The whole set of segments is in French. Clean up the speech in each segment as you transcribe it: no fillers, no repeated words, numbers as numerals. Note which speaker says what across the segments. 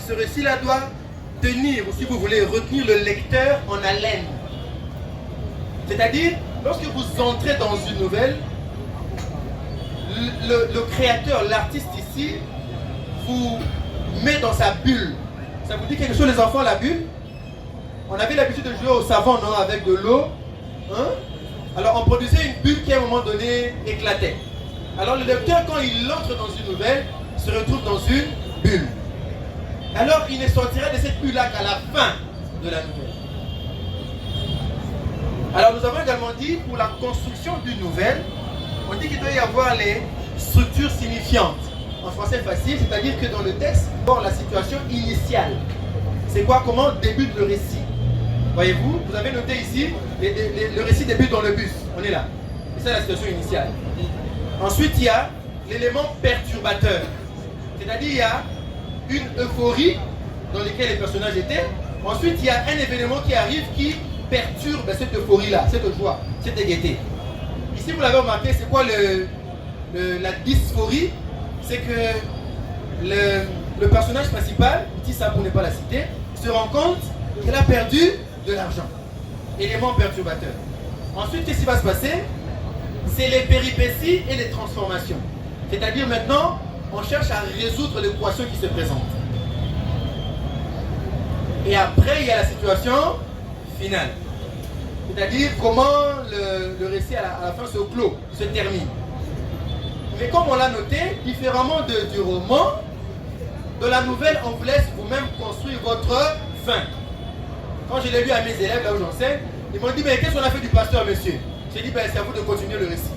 Speaker 1: ce récit-là doit tenir, ou si vous voulez, retenir le lecteur en haleine. C'est-à-dire, lorsque vous entrez dans une nouvelle, le créateur, l'artiste ici, vous met dans sa bulle. Ça vous dit quelque chose les enfants, la bulle? On avait l'habitude de jouer au savon, non, avec de l'eau. Hein? Alors on produisait une bulle qui à un moment donné éclatait. Alors le lecteur, quand il entre dans une nouvelle, se retrouve dans une bulle. Alors il ne sortira de cette bulle-là qu'à la fin de la nouvelle. Alors nous avons également dit, pour la construction d'une nouvelle, on dit qu'il doit y avoir les structures signifiantes. En français facile, c'est-à-dire que dans le texte, bon, la situation initiale. C'est quoi? Comment débute le récit? Voyez-vous, vous avez noté ici, le récit débute dans le bus. On est là. Et c'est la situation initiale. Ensuite, il y a l'élément perturbateur. C'est-à-dire, il y a une euphorie dans laquelle les personnages étaient. Ensuite, il y a un événement qui arrive qui perturbe cette euphorie-là, cette joie, cette gaieté. Ici, vous l'avez remarqué, c'est quoi la dysphorie? C'est que le personnage principal, je dis ça pour ne pas la citer, se rend compte qu'elle a perdu de l'argent. Élément perturbateur. Ensuite, qu'est-ce qui va se passer? C'est les péripéties et les transformations. C'est-à-dire maintenant, on cherche à résoudre l'équation qui se présente. Et après, il y a la situation finale. C'est-à-dire comment le récit à la fin se clôt, se termine. Mais comme on l'a noté, différemment du roman, de la nouvelle, on vous laisse vous-même construire votre fin. Quand je l'ai lu à mes élèves, là où j'enseigne, ils m'ont dit, mais qu'est-ce qu'on a fait du pasteur, monsieur? J'ai dit, ben, c'est à vous de continuer le récit.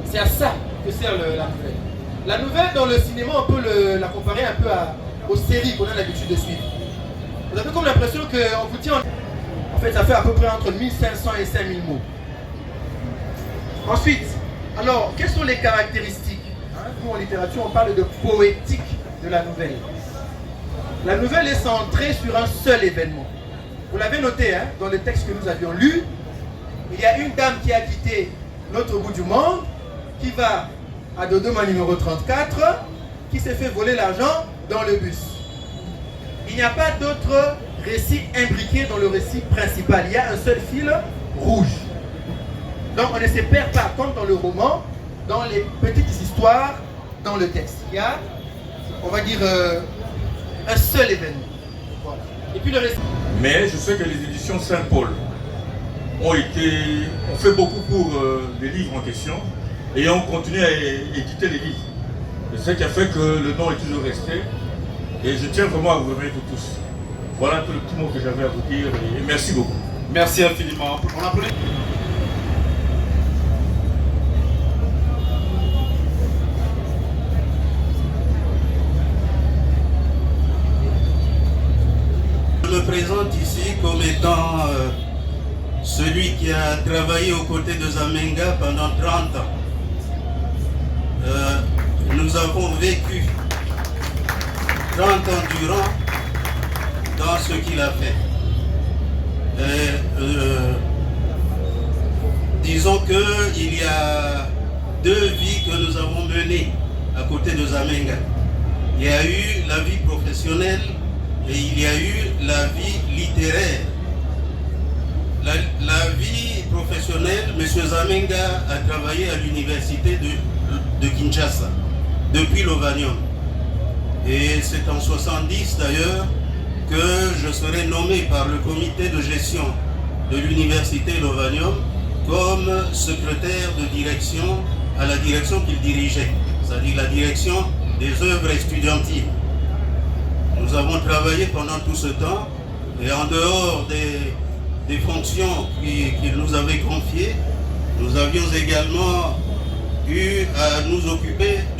Speaker 1: C'est à ça que sert la nouvelle. La nouvelle, dans le cinéma, on peut la comparer un peu aux séries qu'on a l'habitude de suivre. Vous avez comme l'impression qu'on vous tient... En fait, ça fait à peu près entre 1500 et 5000 mots. Ensuite, alors, quelles sont les caractéristiques? Nous, en littérature, on parle de poétique de la nouvelle. La nouvelle est centrée sur un seul événement. Vous l'avez noté, hein, dans le texte que nous avions lu, il y a une dame qui a quitté l'autre bout du monde, qui va à Dodoma numéro 34, qui s'est fait voler l'argent dans le bus. Il n'y a pas d'autre récit imbriqué dans le récit principal. Il y a un seul fil rouge. Donc on ne se perd pas, comme dans le roman, dans les petites histoires dans le texte. Il y a, on va dire, un seul événement. Voilà. Et puis le récit.
Speaker 2: Mais je sais que les éditions Saint-Paul ont fait beaucoup pour les livres en question et ont continué à éditer les livres. C'est ce qui a fait que le nom est toujours resté et je tiens vraiment à vous remercier pour tous. Voilà un peu le petit mot que j'avais à vous dire et merci beaucoup.
Speaker 3: Merci infiniment. On applaudit.
Speaker 4: Je me présente ici comme étant celui qui a travaillé aux côtés de Zamenga pendant 30 ans. Nous avons vécu 30 ans durant dans ce qu'il a fait. Disons qu'il y a deux vies que nous avons menées à côté de Zamenga. Il y a eu la vie professionnelle et il y a eu la vie littéraire. La vie professionnelle, M. Zamenga a travaillé à l'université de Kinshasa, depuis l'Ovanium. Et c'est en 70 d'ailleurs que je serai nommé par le comité de gestion de l'université Lovanium comme secrétaire de direction à la direction qu'il dirigeait, c'est-à-dire la direction des œuvres étudiantiles. Nous avons travaillé pendant tout ce temps et en dehors des fonctions qu'il nous avait confiées, nous avions également eu à nous occuper de